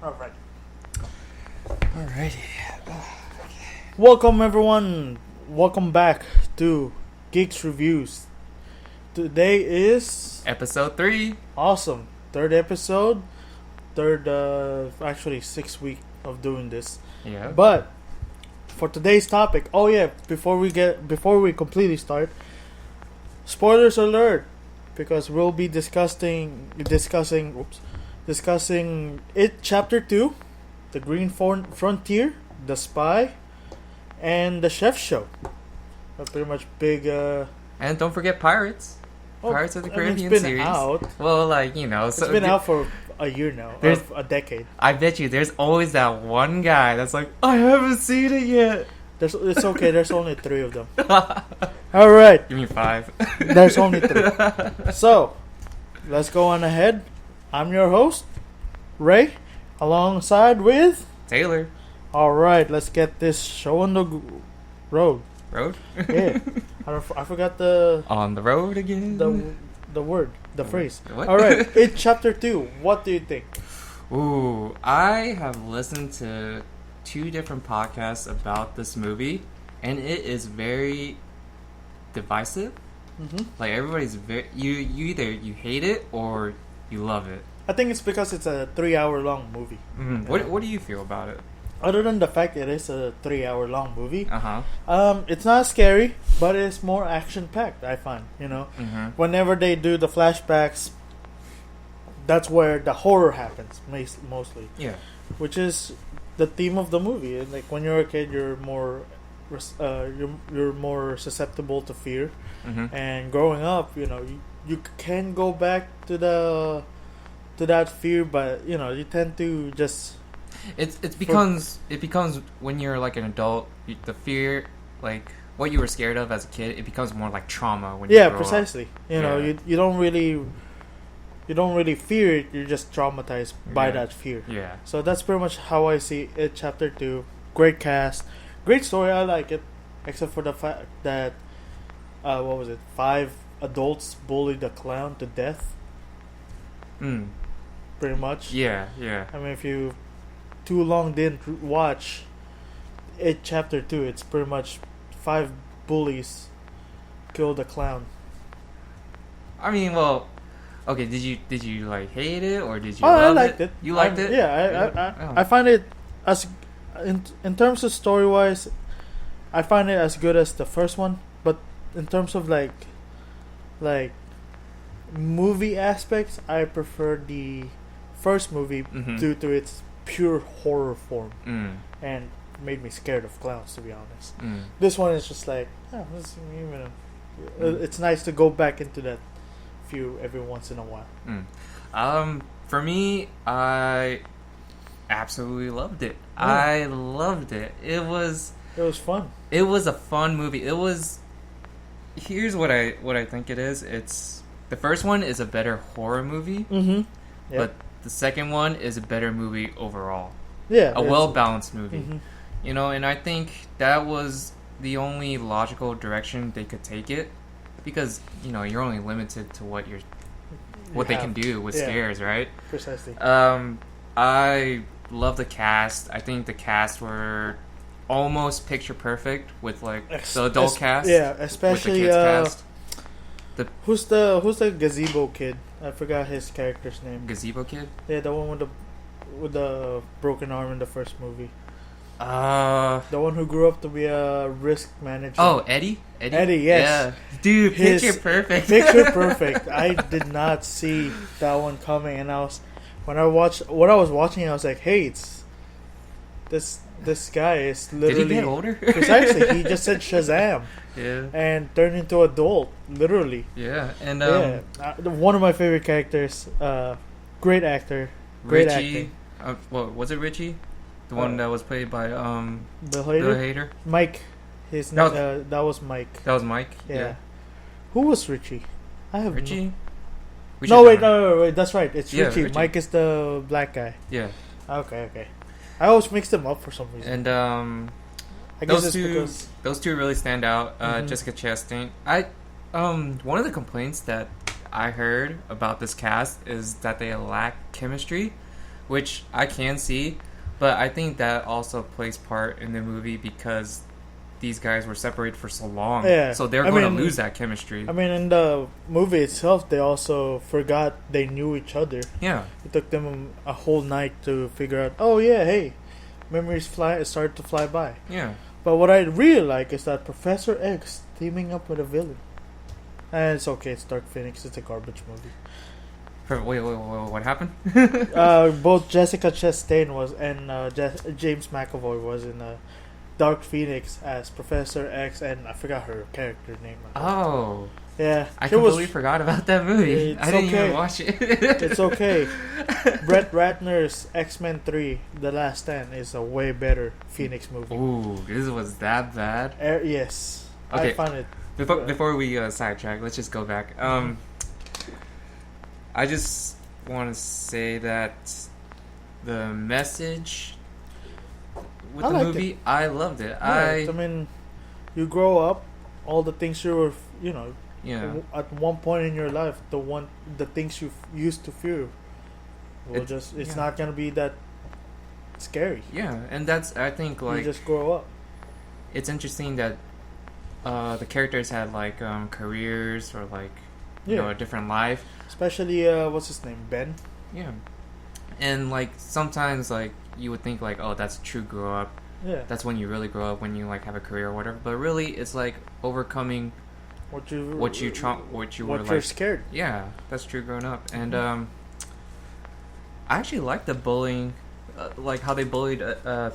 Alright. Alrighty. Welcome everyone. Welcome back to Geeks Reviews. Today is episode 3. Awesome. Third episode. Actually 6 week of doing this. Yeah. But for today's topic, before we completely start, spoilers alert, because we'll be discussing It Chapter 2, The Green Frontier, The Spy, and The Chef Show. Pretty much big. And don't forget Pirates. Pirates of the Caribbean it's been series. Out. Well, it's been out for a year now, or a decade. I bet you there's always that one guy that's like, I haven't seen it yet. It's okay. There's only 3 of them. All right. Give me 5. There's only 3. So, let's go on ahead. I'm your host, Ray, alongside with Taylor. All right, let's get this show on the road. Road? Yeah. I forgot the... On the road again? The word, the phrase. What? All right, It Chapter 2. What do you think? Ooh, I have listened to 2 different podcasts about this movie, and it is very divisive. Mm-hmm. Like, everybody's very... You either you hate it or you love it. I think it's because it's a 3-hour long movie. Mm-hmm. What do you feel about it? Other than the fact it is a 3-hour long movie, Uh-huh. it's not scary, but it's more action packed. I find, Mm-hmm. whenever they do the flashbacks, that's where the horror happens mostly. Yeah. Which is the theme of the movie. Like when you're a kid, you're more you're more susceptible to fear, Mm-hmm. and growing up, you can go back to that fear, but you tend to just. It becomes when you're like an adult, the fear, like what you were scared of as a kid, it becomes more like trauma when you grow precisely. up. You don't really fear it. You're just traumatized by that fear. Yeah. So that's pretty much how I see it. Chapter 2, great cast, great story. I like it, except for the fact that 5 adults bullied the clown to death. Pretty much. Yeah. I mean, if you too long didn't watch It Chapter 2, it's pretty much 5 bullies killed a clown. I mean, well, okay. Did you like hate it or did you? Love I liked it. You liked it? Yeah, I find it as in terms of story wise, I find it as good as the first one. But in terms of like movie aspects, I prefer the first movie due to its pure horror form, and made me scared of clowns, to be honest. This one is just like, it's nice to go back into that view every once in a while. For me, I absolutely loved it. Yeah. I loved it. It was fun. It was a fun movie. Here's what I think it is. It's the first one is a better horror movie, but the second one is a better movie overall. Yeah, a well-balanced movie. And I think that was the only logical direction they could take it, because you're only limited to what they can do with scares, right? Precisely. I love the cast. I think the cast were almost picture perfect with like the adult cast. Yeah, especially with the kids cast. Who's the gazebo kid? I forgot his character's name. Gazebo kid? Yeah, the one with the broken arm in the first movie. The one who grew up to be a risk manager. Oh, Eddie? Eddie, yes. Yeah. Dude, picture perfect. Picture perfect. I did not see that one coming, and when I was watching, I was like, hey, it's this guy is literally... Did he get older? Precisely. He just said Shazam. Yeah. And turned into adult, literally. Yeah. And one of my favorite characters, great actor. Great Richie. Was it Richie? The one that was played by Bill Hader? Mike. His name, that was Mike. That was Mike? Yeah. Who was Richie? I have Richie? No, wait, that's right. It's Richie. Mike is the black guy. Yeah. Okay. I always mixed them up for some reason. And I guess those two really stand out. Jessica Chastain. One of the complaints that I heard about this cast is that they lack chemistry, which I can see, but I think that also plays part in the movie because these guys were separated for so long. Yeah. So they're going to lose that chemistry. I mean, in the movie itself, they also forgot they knew each other. Yeah. It took them a whole night to figure out, oh yeah, hey, memories started to fly by. Yeah. But what I really like is that Professor X teaming up with a villain. And it's okay, it's Dark Phoenix, it's a garbage movie. Wait, what happened? Both Jessica Chastain and James McAvoy was in Dark Phoenix as Professor X, and I forgot her character name. Oh. Yeah. I completely forgot about that movie. I didn't even watch it. It's okay. Brett Ratner's X-Men 3, The Last Stand, is a way better Phoenix movie. Ooh, this was that bad? Yes. Okay. I found it. Before we sidetrack, let's just go back. I just want to say that the message with the movie, I loved it. Yeah, I mean, you grow up, all the things you were, at one point in your life, the things you used to fear, it's not gonna be that scary. Yeah, and that's, I think, like, you just grow up. It's interesting that the characters had like careers or like a different life. Especially what's his name, Ben? Yeah. And like sometimes like you would think like, oh, that's true grow up. Yeah. That's when you really grow up, when you like have a career or whatever. But really, it's like overcoming what you're scared. Yeah, that's true growing up. And I actually like the bullying, like how they bullied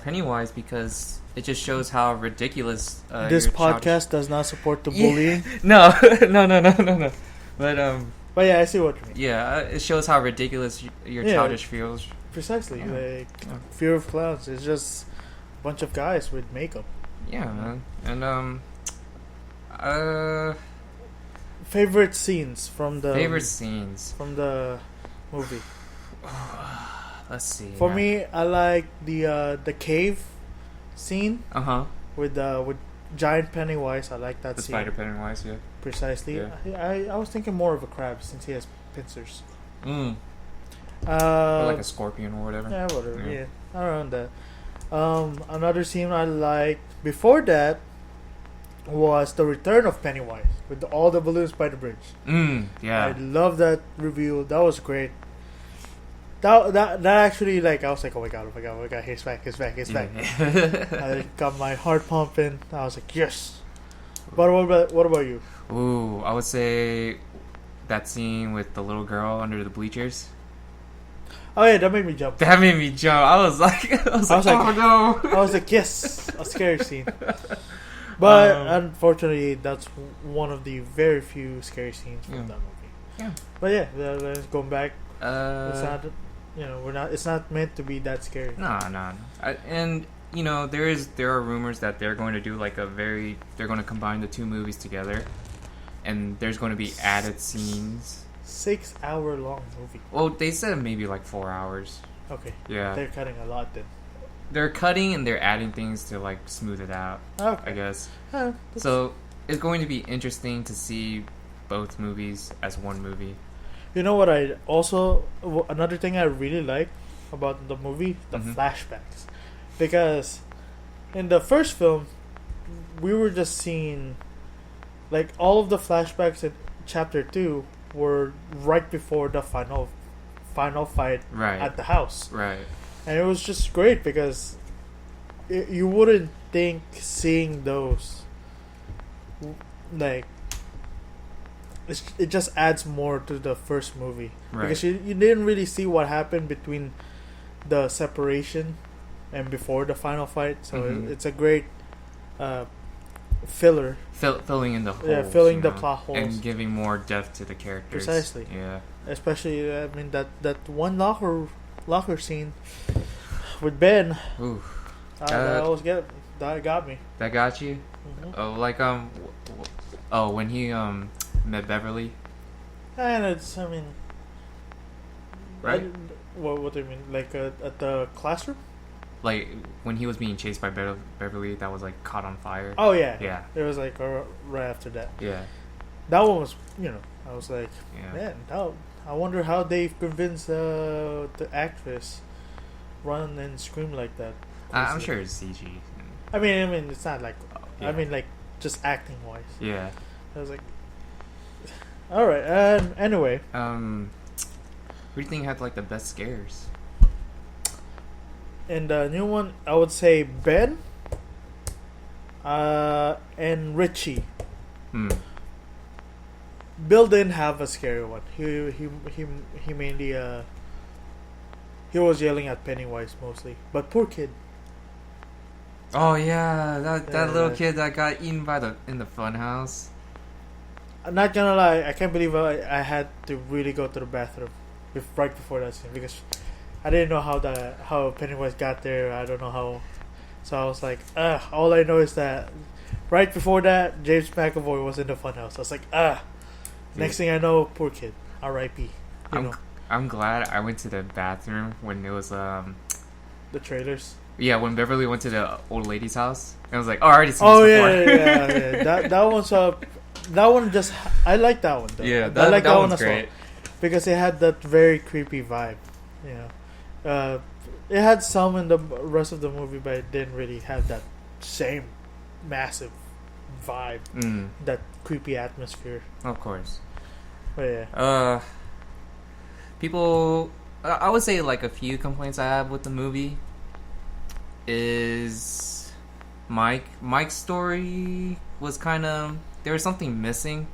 Pennywise, because it just shows how ridiculous. This podcast does not support the bullying. No. But yeah, I see what you mean. Yeah, it shows how ridiculous your childish feels. Precisely, fear of clowns is just a bunch of guys with makeup. Yeah, man. And favorite scenes from the movie. Let's see. For me, I like the cave scene. With giant Pennywise. I like that scene. The spider Pennywise, yeah. Precisely. Yeah. I was thinking more of a crab since he has pincers. Or like a scorpion or whatever. Yeah, whatever. Yeah, around that. Another scene I liked before that was the return of Pennywise with all the balloons by the bridge. Yeah. I love that reveal. That was great. That actually, like, I was like, oh my god, he's back. I got my heart pumping. I was like, yes. But what about you? Ooh, I would say that scene with the little girl under the bleachers. Oh yeah, that made me jump. I was like, oh no. I was like, yes, a scary scene. But unfortunately, that's one of the very few scary scenes from that movie. Yeah. But yeah, let's go back. It's not, it's not meant to be that scary. No. And there are rumors that they're going to do like they're going to combine the two movies together, and there's going to be added scenes. 6-hour long movie. Well, they said maybe like 4 hours. Okay. Yeah. They're cutting a lot then. They're cutting and they're adding things to like smooth it out. Okay. I guess. So it's going to be interesting to see both movies as one movie. You know what? Another thing I really like about the movie, the flashbacks, because in the first film we were just seeing like all of the flashbacks in Chapter 2 were right before the final fight at the house. Right. And it was just great because you wouldn't think seeing those, like, it just adds more to the first movie. Right. Because you didn't really see what happened between the separation and before the final fight. So it's a great filler. Filling in the holes. Yeah, filling the plot holes. And giving more depth to the characters. Precisely. Yeah. Especially, I mean, that one locker scene with Ben. Ooh. That got me. That got you? Mm-hmm. Oh, like, when he, met Beverly? And it's, I mean... Right? What do you mean? Like, at the classroom? Like, when he was being chased by Beverly, that was, like, caught on fire. Oh, yeah. Yeah. It was, like, right after that. Yeah. That one was, I was like, yeah. man, I wonder how they've convinced the actress run and scream like that. I'm sure it's CG. I mean, it's not like. Yeah. I mean, like just acting wise. Yeah. I was like, all right. Anyway. Who do you think had like the best scares? And the new one, I would say Ben. And Richie. Bill didn't have a scary one. He mainly he was yelling at Pennywise mostly, but poor kid. Oh yeah, that little kid that got eaten in the fun house. I'm not gonna lie, I can't believe I had to really go to the bathroom right before that scene because I didn't know how Pennywise got there. I don't know how. So I was like, all I know is that right before that, James McAvoy was in the funhouse. I was like, next thing I know, poor kid. R.I.P. I'm glad I went to the bathroom when it was the trailers. Yeah, when Beverly went to the old lady's house, I was like, oh, I already seen this before. Yeah. That one's up. That one just I like that one though. Yeah, I like that one one's as great. well because it had that very creepy vibe. It had some in the rest of the movie, but it didn't really have that same massive vibe, that creepy atmosphere. Of course. But yeah. People, I would say like a few complaints I have with the movie is Mike's story was kind of, there was something missing.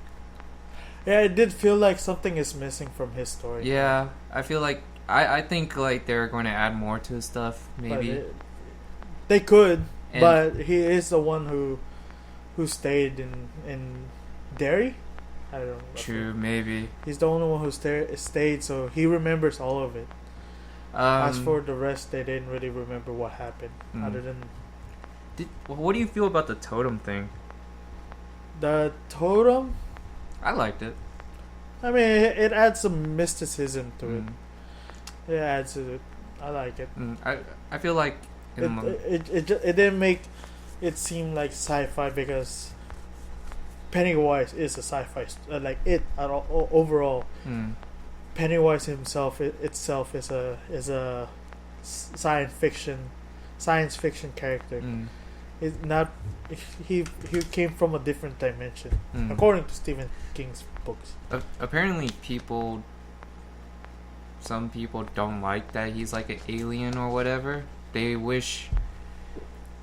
Yeah, it did feel like something is missing from his story. Yeah, I feel like I think like they're going to add more to his stuff. Maybe they could, but he is the one who stayed in Derry. I don't know. True, maybe he's the only one who stayed, so he remembers all of it. As for the rest, they didn't really remember what happened, other than. What do you feel about the totem thing? The totem? I liked it. I mean, it adds some mysticism to it. It adds to it. I like it. I feel like it didn't make it seem like sci-fi because Pennywise is a sci-fi overall. Pennywise itself is a science fiction character. It's not. He came from a different dimension, according to Stephen King's books. Apparently, some people don't like that he's like an alien or whatever. They wish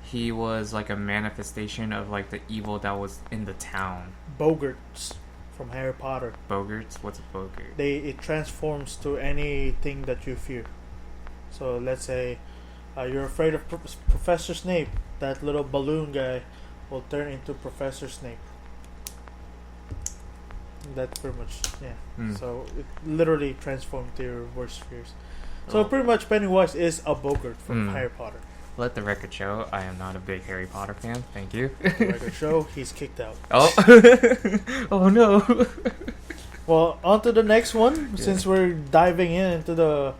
he was like a manifestation of like the evil that was in the town. Bogarts from Harry Potter. Bogarts? What's a bogart? It transforms to anything that you fear. So let's say you're afraid of Professor Snape. That little balloon guy will turn into Professor Snape. That's pretty much, yeah. So it literally transformed to your worst fears. So pretty much Pennywise is a Bogart from Harry Potter. Let the record show I am not a big Harry Potter fan. Thank you. Let the record show he's kicked out. Oh. Oh no. Well, on to the next one. Since we're diving into the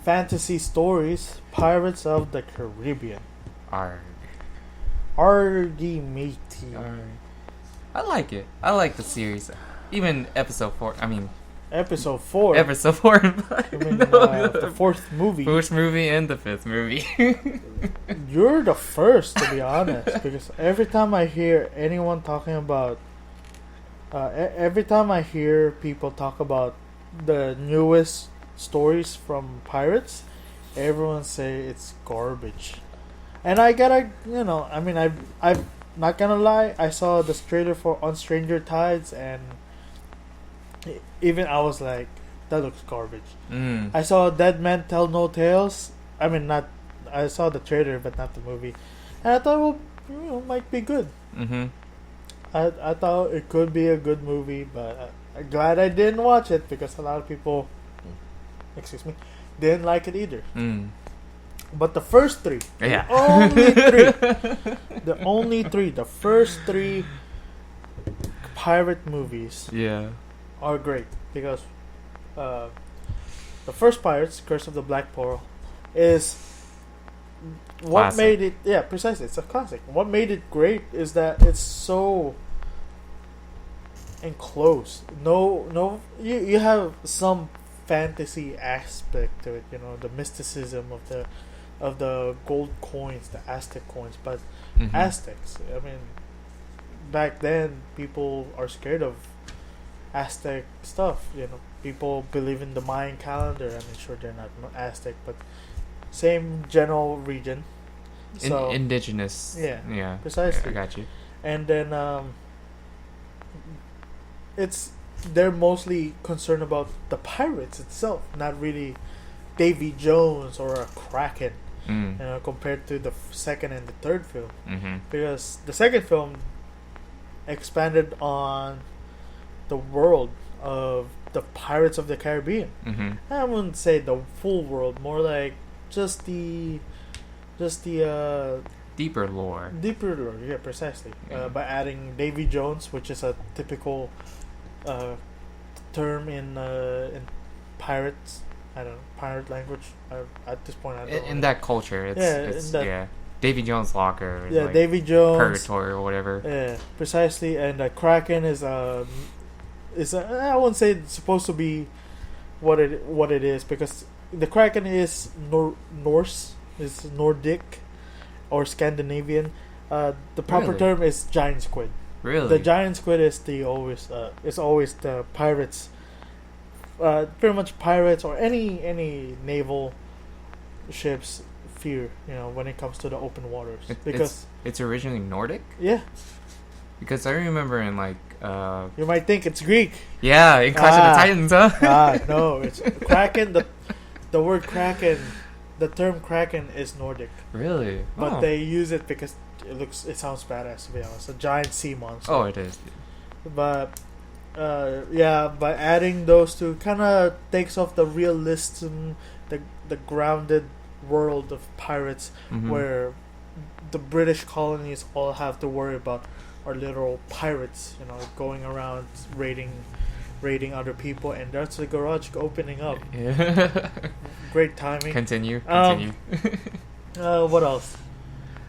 fantasy stories, Pirates of the Caribbean. Argy matey. I like it. I like the series. Even episode 4. I mean, Episode 4. Episode 4 and 5. I mean, the fourth movie. First movie and the fifth movie. You're the first, to be honest, because every time I hear anyone talking about, every time I hear people talk about the newest stories from Pirates, everyone say it's garbage. And I gotta, I mean, I'm not gonna lie, I saw the trailer for On Stranger Tides, and even I was like, that looks garbage. I saw Dead Man Tell No Tales. I mean, I saw the trailer, but not the movie. And I thought, well, might be good. I thought it could be a good movie, but I'm glad I didn't watch it because a lot of people, didn't like it either. But the first three, the first three pirate movies, are great because the first Pirates, Curse of the Black Pearl, is what made it. Yeah, precisely, it's a classic. What made it great is that it's so enclosed. You have some fantasy aspect to it. The mysticism of gold coins, the Aztec coins. But Mm-hmm. Aztecs, I mean, back then people are scared of Aztec stuff. People believe in the Mayan calendar. I mean, sure they're not Aztec, but same general region. So indigenous. Yeah. Precisely. I got you. And then they're mostly concerned about the pirates itself, not really Davy Jones or a Kraken. Compared to the second and the third film, because the second film expanded on the world of the Pirates of the Caribbean. I wouldn't say the full world, more like just the deeper lore. Yeah, precisely. By adding Davy Jones, which is a typical term in pirates. I don't know, pirate language. At this point, I don't know. In that culture, it's Davy Jones' locker. Yeah, like Davy Jones purgatory or whatever. Yeah, precisely. And Kraken is I wouldn't say it's supposed to be what it is, because the Kraken is Norse, is Nordic or Scandinavian. The proper term is giant squid. Really, the giant squid is always the pirates. Pretty much pirates or any naval ships fear, when it comes to the open waters, because it's originally Nordic. Yeah, because I remember in you might think it's Greek. Yeah, in Clash of the Titans, huh? No, it's Kraken. The word Kraken, the term Kraken is Nordic. Really, but they use it because it sounds badass. To be honest, a giant sea monster. Oh, it is. But by adding those two, kind of takes off the realism, the grounded world of pirates, where the British colonies all have to worry about are literal pirates, going around raiding other people, and that's the garage opening up. Yeah. Great timing. Continue. What else?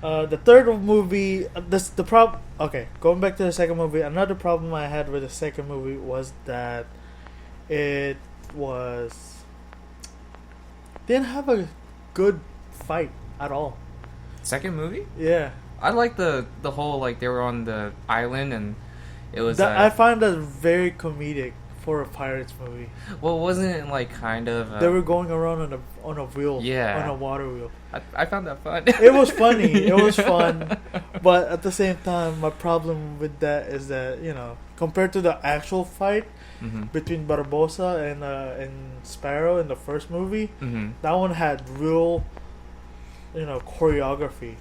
The third movie, the problem. Okay, going back to the second movie. Another problem I had with the second movie was that it didn't have a good fight at all. Second movie? Yeah, I like the whole they were on the island and it was. I find that very comedic for a pirates movie. Well, wasn't it kind of? They were going around on a wheel. Yeah, on a water wheel. I found that fun. It was funny. It was fun, but at the same time, my problem with that is that compared to the actual fight between Barbosa and Sparrow in the first movie, that one had real, choreography.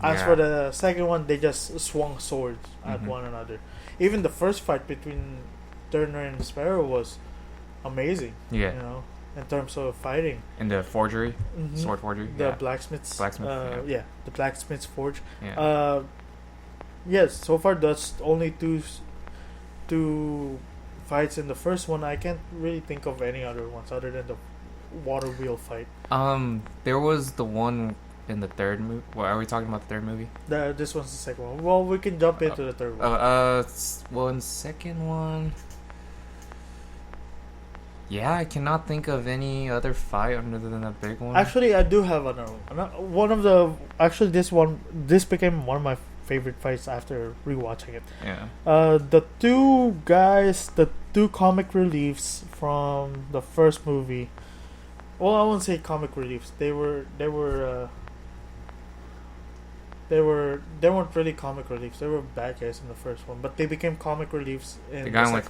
As for the second one, they just swung swords at one another. Even the first fight between Turner and Sparrow was amazing. Yeah. In terms of fighting. In the forgery? Sword forgery? The blacksmith's the blacksmith's forge. Yeah. Yes, so far that's only two fights in the first one. I can't really think of any other ones other than the water wheel fight. There was the one in the third movie. Well, are we talking about the third movie? This one's the second one. Well, we can jump into the third one. Well, in the second one, I cannot think of any other fight other than the big one. Actually, I do have another one. This became one of my favorite fights after rewatching it. Yeah. The two comic reliefs from the first movie. Well, I won't say comic reliefs. They weren't really comic reliefs. They were bad guys in the first one, but they became comic reliefs in the guy with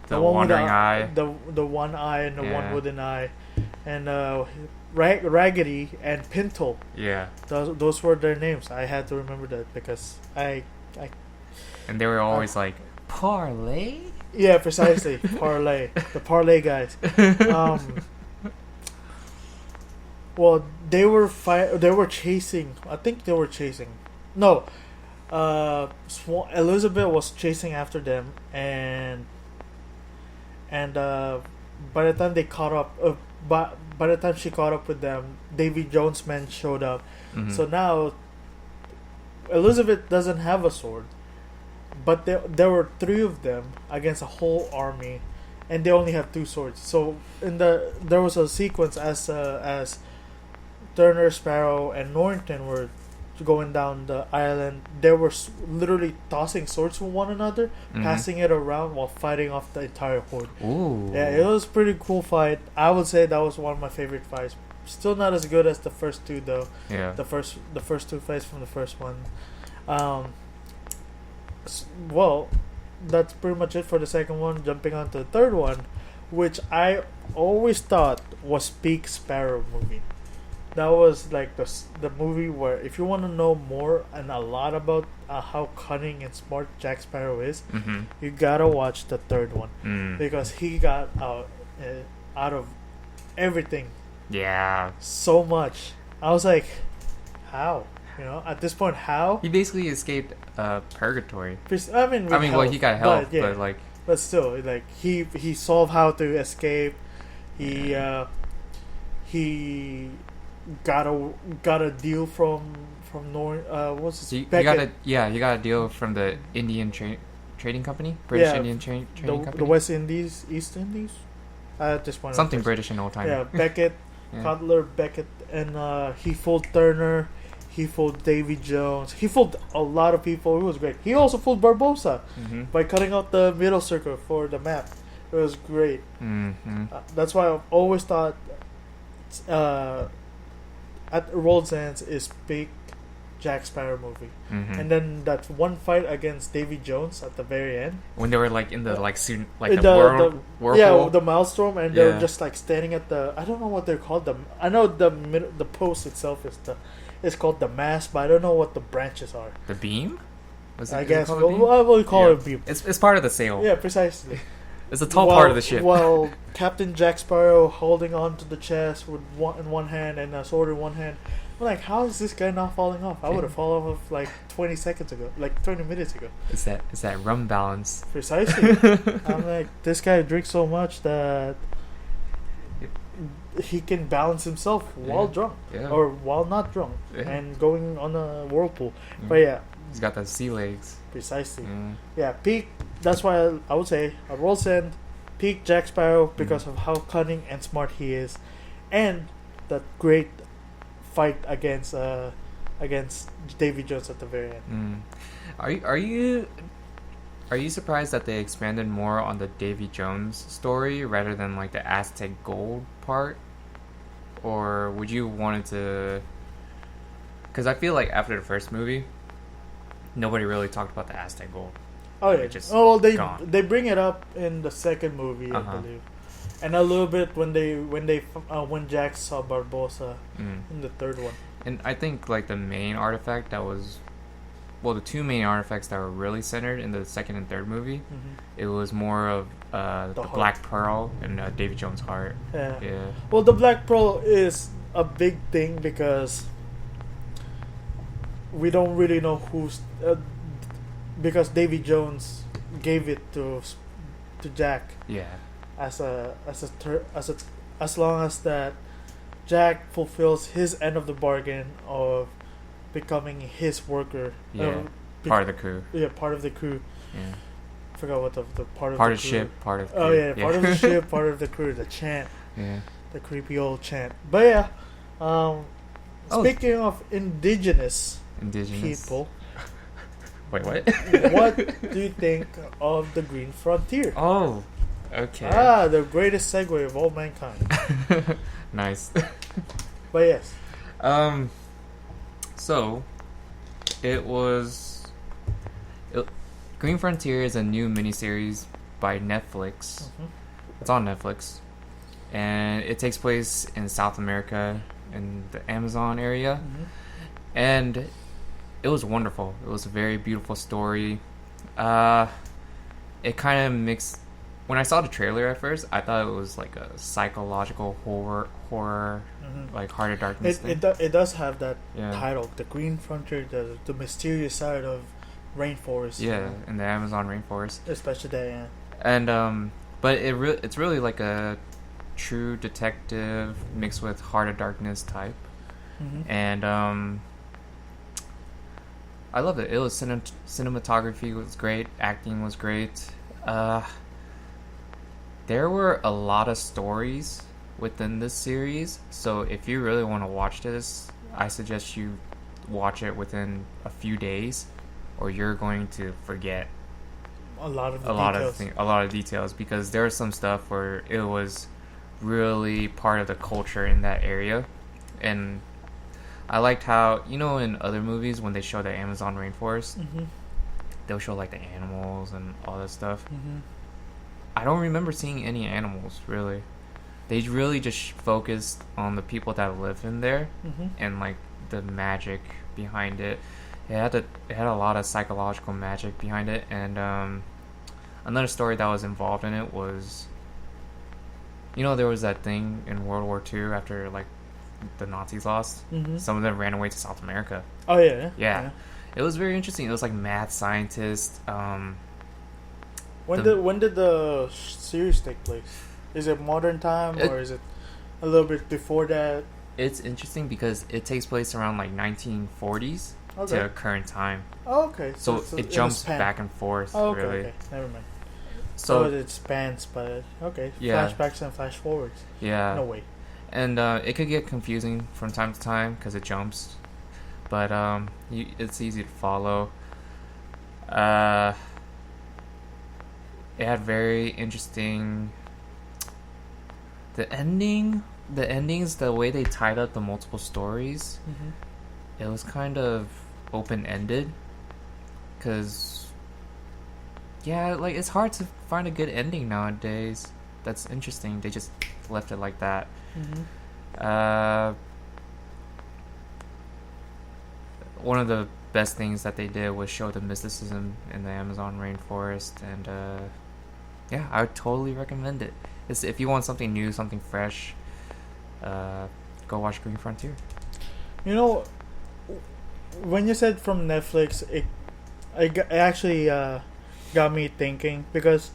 the wandering eye, the one eye and the one wooden eye, and Raggedy and Pinto. Yeah, those were their names. I had to remember that because I and they were always parlay. Yeah, precisely. Parlay, the parlay guys. Well, they were chasing. I think they were chasing. No, Elizabeth was chasing after them, and by the time they caught up, by the time she caught up with them, Davy Jones' men showed up. So now Elizabeth doesn't have a sword, but there were three of them against a whole army, and they only have two swords. So there was a sequence as Turner, Sparrow, and Norrington were going down the island, they were literally tossing swords to one another, passing it around while fighting off the entire horde. Ooh. Yeah, it was a pretty cool fight. I would say that was one of my favorite fights. Still not as good as the first two though. Yeah. The first two fights from the first one. Well, that's pretty much it for the second one. Jumping on to the third one, which I always thought was peak Sparrow movie. That was like the movie where if you want to know more and a lot about how cunning and smart Jack Sparrow is, you gotta watch the third one because he got out of everything. Yeah. So much. I was like, how? You know, at this point, how? He basically escaped purgatory. I mean, well, he got help, but like. But still, like he solved how to escape. He got a deal from what's his he got a deal from the Indian trading company, British Indian trading company, the West Indies, East Indies. At this point, something British in old time. Yeah, Beckett, Cutler, Beckett, and he fooled Turner. He fooled Davy Jones. He fooled a lot of people. It was great. He also fooled Barbossa by cutting out the middle circle for the map. It was great. That's why I've always thought at World's End is big Jack Sparrow movie. And then that one fight against Davy Jones at the very end, when they were like in the whirlpool. The maelstrom, and they're just like standing at the, I don't know what they're called. I know the post itself is called the mast, but I don't know what the branches are. The beam? I guess we'll call it a beam. It's part of the sail. Yeah, precisely. It's the tall part of the ship. While Captain Jack Sparrow holding on to the chest with one hand and a sword in one hand. I'm like, how is this guy not falling off? I would have fallen off like 20 seconds ago, like 20 minutes ago. It's that rum balance. Precisely. I'm like, this guy drinks so much that he can balance himself while drunk or while not drunk and going on a whirlpool. But he's got the sea legs. Precisely. Peak. That's why I would say at World's End, peak Jack Sparrow because of how cunning and smart he is, and that great fight against Davy Jones at the very end. Are you surprised that they expanded more on the Davy Jones story rather than like the Aztec gold part, or would you want it to? Because I feel like after the first movie, nobody really talked about the Aztec gold. Oh yeah. They bring it up in the second movie, I believe, and a little bit when Jack saw Barbossa in the third one. And I think like the main artifact that was, well, the two main artifacts that were really centered in the second and third movie, it was more of the Black Pearl and Davy Jones' heart. Yeah. Well, the Black Pearl is a big thing because we don't really know who's. Because Davy Jones gave it to Jack. Yeah. As long as that Jack fulfills his end of the bargain of becoming his worker. Yeah. Part of the crew. Yeah, part of the crew. Yeah. I forgot what the part of part the of crew. Ship, part of. Oh yeah, part of the ship, part of the crew. The chant. Yeah. The creepy old chant. But yeah. Speaking of indigenous people. Wait, what? What do you think of the Green Frontier? Oh, okay. The greatest segue of all mankind. Nice. But yes. So, Green Frontier is a new miniseries by Netflix. It's on Netflix. And it takes place in South America, in the Amazon area. And it was wonderful. It was a very beautiful story. It kind of mixed. When I saw the trailer at first, I thought it was like a psychological horror, like Heart of Darkness thing. It does have that title, The Green Frontier, the mysterious side of rainforest. Yeah, in the Amazon rainforest. Especially that, And but it's really like a true detective mixed with Heart of Darkness type, and I loved it. It was cinematography was great, acting was great. There were a lot of stories within this series. So if you really want to watch this, I suggest you watch it within a few days, or you're going to forget a lot of details, because there was some stuff where it was really part of the culture in that area. And I liked how, you know, in other movies when they show the Amazon rainforest, they'll show like the animals and all that stuff. I don't remember seeing any animals, really. They really just focused on the people that live in there and like the magic behind it. It had a lot of psychological magic behind it. And another story that was involved in it was, you know, there was that thing in World War II after like the Nazis lost. Some of them ran away to South America. Oh yeah. It was very interesting. It was like mad scientists. When did the series take place? Is it modern time or is it a little bit before that? It's interesting because it takes place around like 1940s to current time. Oh, okay. So it jumps back and forth. Oh, okay, really. Okay. Never mind. So it spans, but okay. Yeah. Flashbacks and flash forwards. Yeah. No way. And it could get confusing from time to time because it jumps, but it's easy to follow. It had very interesting. The endings, the way they tied up the multiple stories, it was kind of open-ended. Cause, yeah, like it's hard to find a good ending nowadays. That's interesting. They just left it like that. One of the best things that they did was show the mysticism in the Amazon rainforest, and yeah, I would totally recommend it. If you want something new, something fresh, go watch Green Frontier. You know, when you said from Netflix, it actually got me thinking, because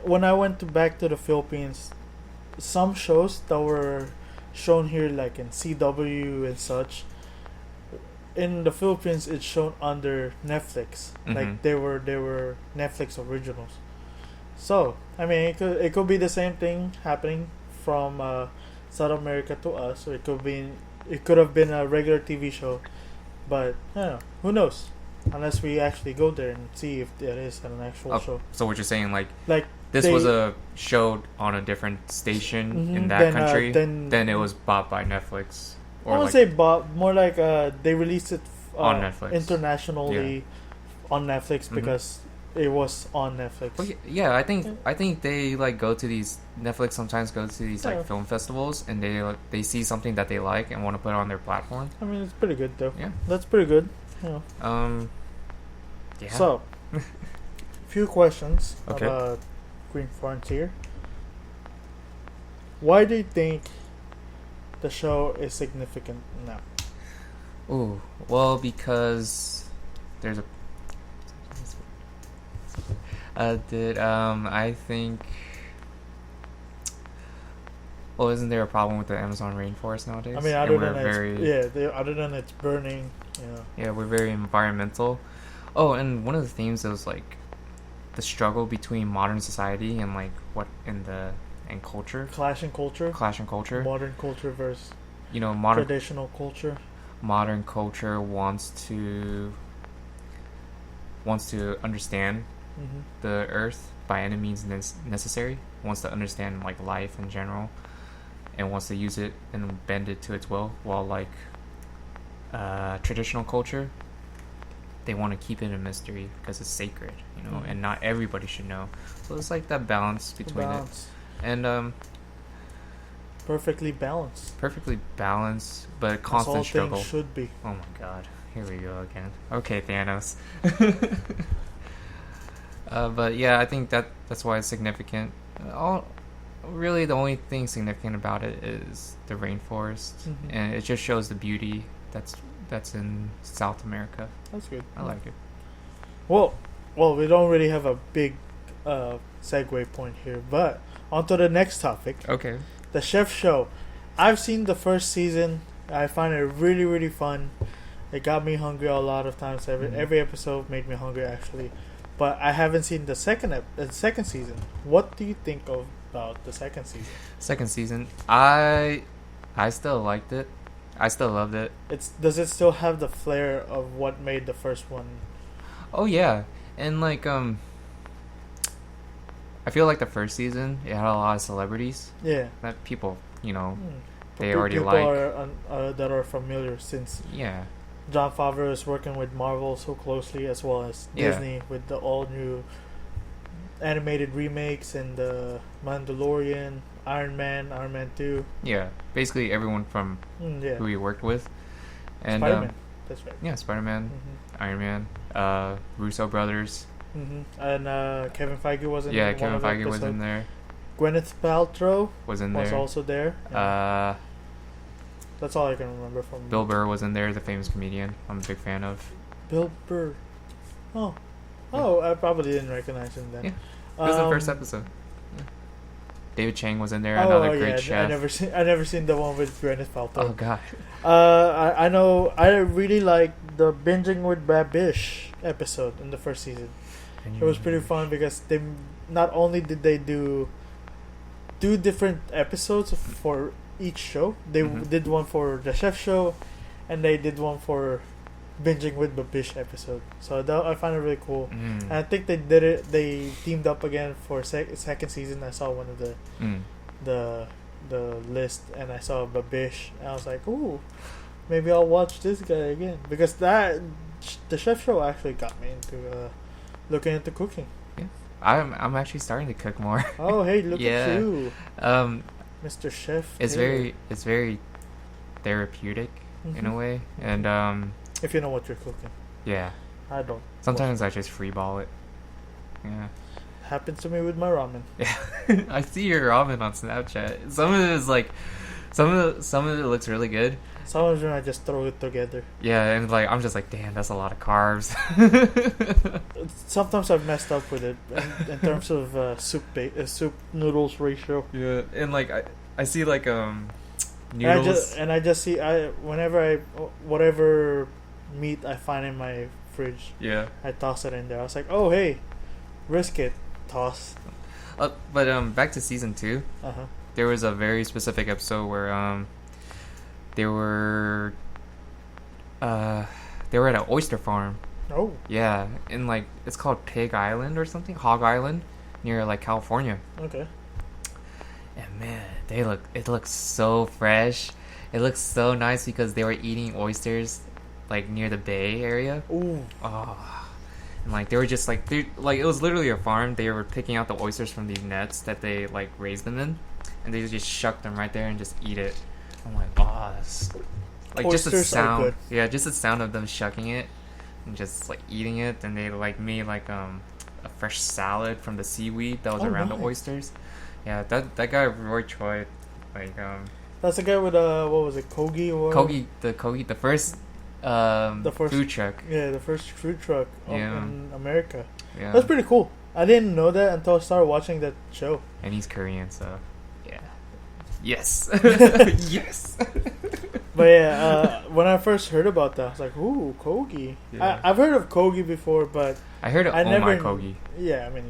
when I went back to the Philippines, some shows that were shown here, like in CW and such, in the Philippines it's shown under Netflix. Like they were Netflix originals. So I mean, it could be the same thing happening from South America to us, or it could have been a regular TV show, but I don't know, who knows? Unless we actually go there and see if it is an actual show. So what you're saying, like this was a show on a different station in that country, then it was bought by Netflix. Or I won't say bought, more like they released it on Netflix internationally on Netflix because it was on Netflix. Well, yeah, I think they like go to these Netflix sometimes goes to these like film festivals, and they see something that they like and want to put it on their platform. I mean, it's pretty good though. Yeah, that's pretty good. You know. Yeah. So, few questions about Green Frontier. Why do you think the show is significant now? Ooh, well, because there's I think. Well, isn't there a problem with the Amazon rainforest nowadays? I mean, other than it's burning, you know. Yeah, we're very environmental. Oh, and one of the themes was like the struggle between modern society and like and culture. Clash and culture. Modern culture versus traditional culture. Modern culture wants to understand the earth by any means necessary. Wants to understand like life in general, and wants to use it and bend it to its will. While like traditional culture, they want to keep it a mystery because it's sacred, and not everybody should know. So it's like that balance between it, and perfectly balanced, but constant struggle. Should be. Oh my God, here we go again. Okay, Thanos. But yeah, I think that's why it's significant. Really, the only thing significant about it is the rainforest, and it just shows the beauty that's in South America. That's good. I like it. Well, we don't really have a big segue point here, but on to the next topic. Okay. The Chef Show. I've seen the first season. I find it really, really fun. It got me hungry a lot of times. Every episode made me hungry, actually. But I haven't seen the second season. What do you think of about the second season? Second season, I still liked it. I still loved it. Does it still have the flair of what made the first one? Oh yeah, and like I feel like the first season it had a lot of celebrities. Yeah. That people, they already like. People that are familiar since. Yeah. Jon Favreau is working with Marvel so closely, as well as Disney with the all new animated remakes and the Mandalorian, Iron Man 2. Yeah, basically everyone from who he worked with. And Spider-Man. That's right. Yeah, Spider-Man, Iron Man, Russo brothers. And Kevin Feige was in there. Yeah, one Kevin of the Feige was episodes. in there. Gwyneth Paltrow was in there. Was also there. Yeah. That's all I can remember from. Bill Burr was in there, the famous comedian. I'm a big fan of. Bill Burr. Oh, I probably didn't recognize him then. Yeah, it was the first episode. Yeah. David Chang was in there, another great chef. I never seen the one with Gwyneth Paltrow. Oh god. I know. I really liked the Binging with Babish episode in the first season. It was pretty fun because they not only did they do 2 different episodes for each show. They did one for the chef show, and they did one for Binging with Babish episode. So I find it really cool. And I think they did it. They teamed up again for second season. I saw one of the list, and I saw Babish, and I was like, ooh, maybe I'll watch this guy again, because the chef show actually got me into looking into cooking. Yeah, I'm actually starting to cook more. Oh, hey, look at you, Mr. Chef. It's very therapeutic in a way, and if you know what you're cooking. Yeah. I don't. Sometimes I just freeball it. Yeah. Happens to me with my ramen. Yeah. I see your ramen on Snapchat. Some of it is like, some of it looks really good. Some of it I just throw it together. Yeah, and like I'm just like, damn, that's a lot of carbs. Sometimes I've messed up with it in terms of soup noodles ratio. Yeah, and like I see like noodles. And I just see whatever meat I find in my fridge. Yeah. I toss it in there. I was like, oh hey, brisket, toss. But back to season 2. There was a very specific episode where they were at an oyster farm. Oh. Yeah, and like it's called Pig Island or something, Hog Island, near like California. Okay. And man, it looks so fresh. It looks so nice because they were eating oysters like near the bay area. Ooh. Oh. And like they were just like it was literally a farm. They were picking out the oysters from these nets that they like raised them in, and they just shuck them right there and just eat it. I'm like, oh, that's like oysters, just the sound. Are good. Yeah, just the sound of them shucking it and just like eating it. And they like made like a fresh salad from the seaweed that was around the oysters. Yeah, that guy Roy Choi, like that's the guy with what was it, Kogi or the first food truck. Yeah, the first food truck in America. Yeah, that's pretty cool. I didn't know that until I started watching that show. And he's Korean, so yeah. Yes. Yes. But yeah, when I first heard about that, I was like, "Ooh, Kogi." Yeah. I've heard of Kogi before, but I heard of my Kogi. Yeah, I mean,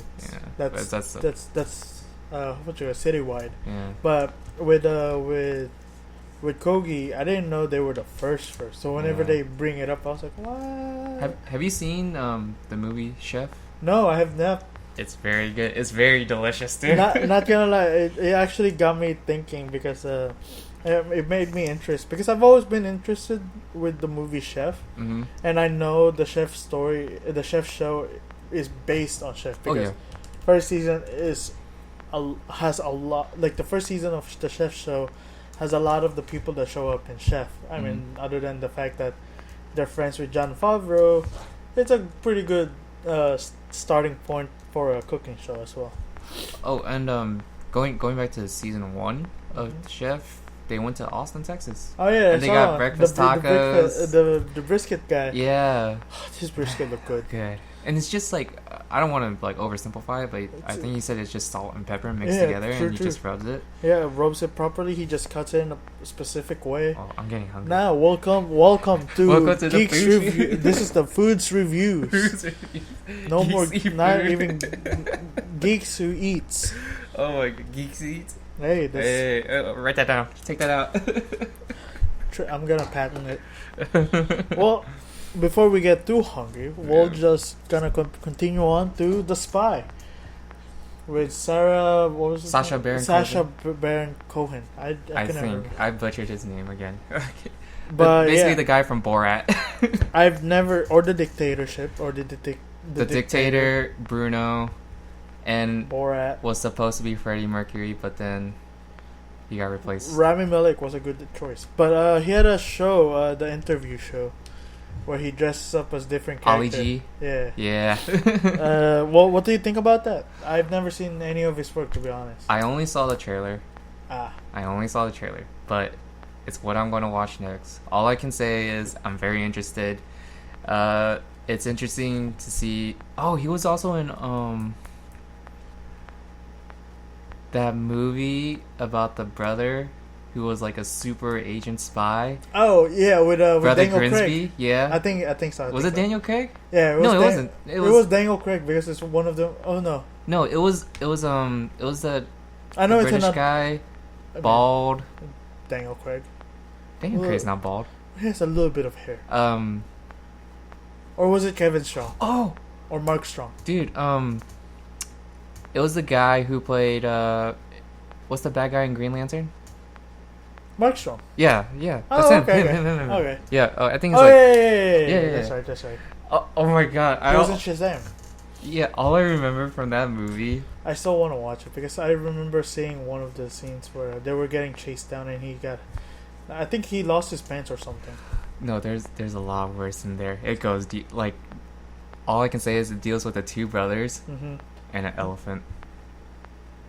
that's what you citywide. Yeah. But with Kogi, I didn't know they were the first. So whenever they bring it up, I was like, "What?" Have you seen the movie Chef? No, I have not. It's very good. It's very delicious, dude. Not gonna lie, it actually got me thinking because it made me interested, because I've always been interested with the movie Chef, and I know the Chef story, the Chef show is based on Chef, because first season has a lot, like the first season of the Chef show has a lot of the people that show up in Chef. I mean, other than the fact that they're friends with Jon Favreau, it's a pretty good starting point for a cooking show as well. Oh, and going back to season 1 of Chef, they went to Austin, Texas. Oh yeah, and they got breakfast tacos. The brisket guy. Yeah, his brisket looked good. Good. And it's just like, I don't want to like oversimplify it, but I think you said it's just salt and pepper mixed together, and he just rubs it. Yeah, rubs it properly. He just cuts it in a specific way. Oh, I'm getting hungry. Now, welcome to Geeks Reviews. This is the Foods Reviews. No more, not even Geeks Who Eats. Oh my god, Geeks Eats. Hey, Write that down. Take that out. I'm gonna patent it. Well, before we get too hungry, we're just gonna continue on to The Spy with Sarah. What was it? Sacha Baron. Baron Cohen. I think remember. I butchered his name again. But basically, the guy from Borat. I've never, or The Dictatorship, or the Dictator, Bruno, and Borat was supposed to be Freddie Mercury, but then he got replaced. Rami Malek was a good choice, but he had a show, the interview show, where he dresses up as different characters. Ali G. Yeah. Yeah. What do you think about that? I've never seen any of his work, to be honest. I only saw the trailer. I only saw the trailer, but it's what I'm going to watch next. All I can say is I'm very interested. It's interesting to see. Oh, he was also in that movie about the brother who was like a super agent spy. Oh yeah, with Brother Daniel Grimsby. Craig. Yeah, I think so. Was it Daniel Craig? Yeah, it was. No, it wasn't. It was Daniel Craig because it's one of them. Oh no. No, it was the I know British it's not guy, bald. Daniel Craig. Daniel Craig's not bald. He has a little bit of hair. Or was it Kevin Strong? Oh, or Mark Strong? Dude, it was the guy who played what's the bad guy in Green Lantern? Mark Strong. Yeah, that's him. Okay. Him. Okay. Yeah, I think it's yeah. That's right. Oh my god, He was in Shazam. Yeah, all I remember from that movie. I still want to watch it because I remember seeing one of the scenes where they were getting chased down and I think he lost his pants or something. No, there's a lot worse in there. It goes deep. Like, all I can say is it deals with the two brothers and an elephant.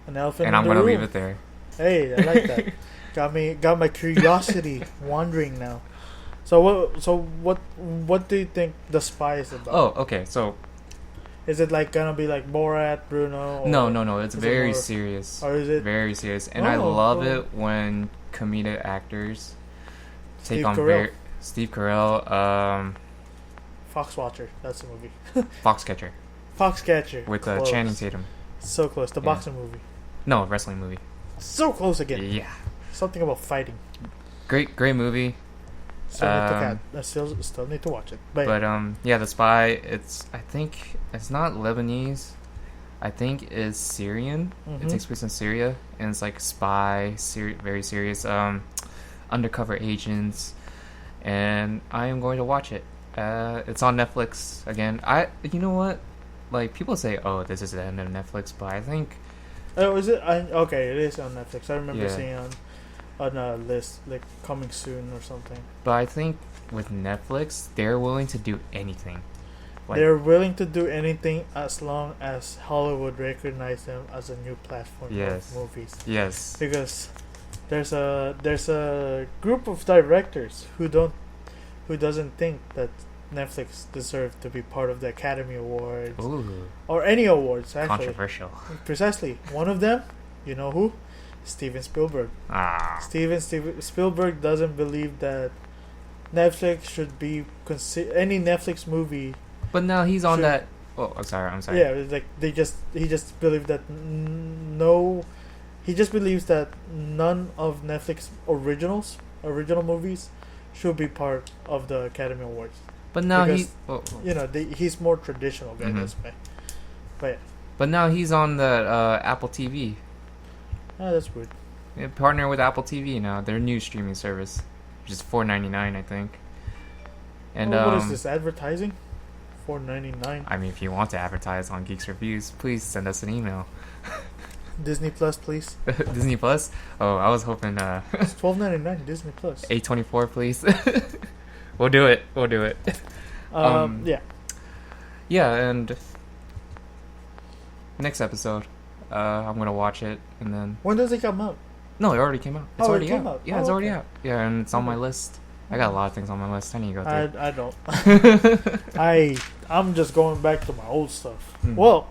An elephant. And I'm gonna leave it there. Hey, I like that. Got my curiosity wandering now. So what do you think The Spy is about? Oh, okay. So, is it like gonna be like Borat, Bruno? Or no. It's very serious. Or is it very serious? And I love it when comedic actors take on Steve Carell. Foxwatcher. That's the movie. Foxcatcher. Foxcatcher. With Channing Tatum. So close. The boxing movie. No, wrestling movie. So close again. Yeah. Something about fighting. Great movie. Still need to watch it. But The Spy. I think it's not Lebanese. I think it's Syrian. It takes place in Syria, and it's like spy, very serious, undercover agents. And I am going to watch it. It's on Netflix again. You know what? Like, people say, "Oh, this is the end of Netflix," but I think. Oh, is it? Okay, it is on Netflix. I remember seeing on a list like coming soon or something. But I think with Netflix, they're willing to do anything. Like, they're willing to do anything as long as Hollywood recognize them as a new platform of movies. Yes. Because there's a group of directors who doesn't think that Netflix deserves to be part of the Academy Awards. Ooh. Or any awards, actually. Controversial. Precisely. One of them, you know who? Steven Spielberg. Steven Spielberg doesn't believe that Netflix should be any Netflix movie. But now he's on that. Oh, I'm sorry. Yeah, it's like he just believes that he just believes that none of Netflix original movies should be part of the Academy Awards. But now he's more traditional guy this way. But now he's on the Apple TV. Oh, that's weird. They partner with Apple TV now. Their new streaming service, which is $4.99, I think. And what is this, advertising? $4.99. I mean, if you want to advertise on Geeks Reviews, please send us an email. Disney Plus, please. Disney Plus? Oh, I was hoping. It's $12.99. Disney Plus. $8.24, please. We'll do it. Yeah. Yeah, and next episode, I'm gonna watch it, and then. When does it come out? No, it already came out. It's already out. Yeah, it's already out. Yeah, and it's on my list. I got a lot of things on my list. I need to go through. I don't. I'm just going back to my old stuff. Well,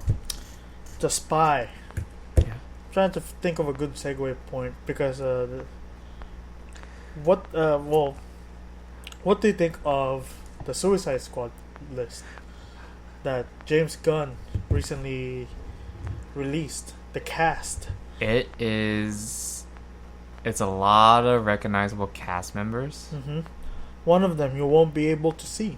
The Spy. Yeah. I'm trying to think of a good segue point because what do you think of the Suicide Squad list that James Gunn recently released? The cast. It's a lot of recognizable cast members. Mm-hmm. One of them you won't be able to see.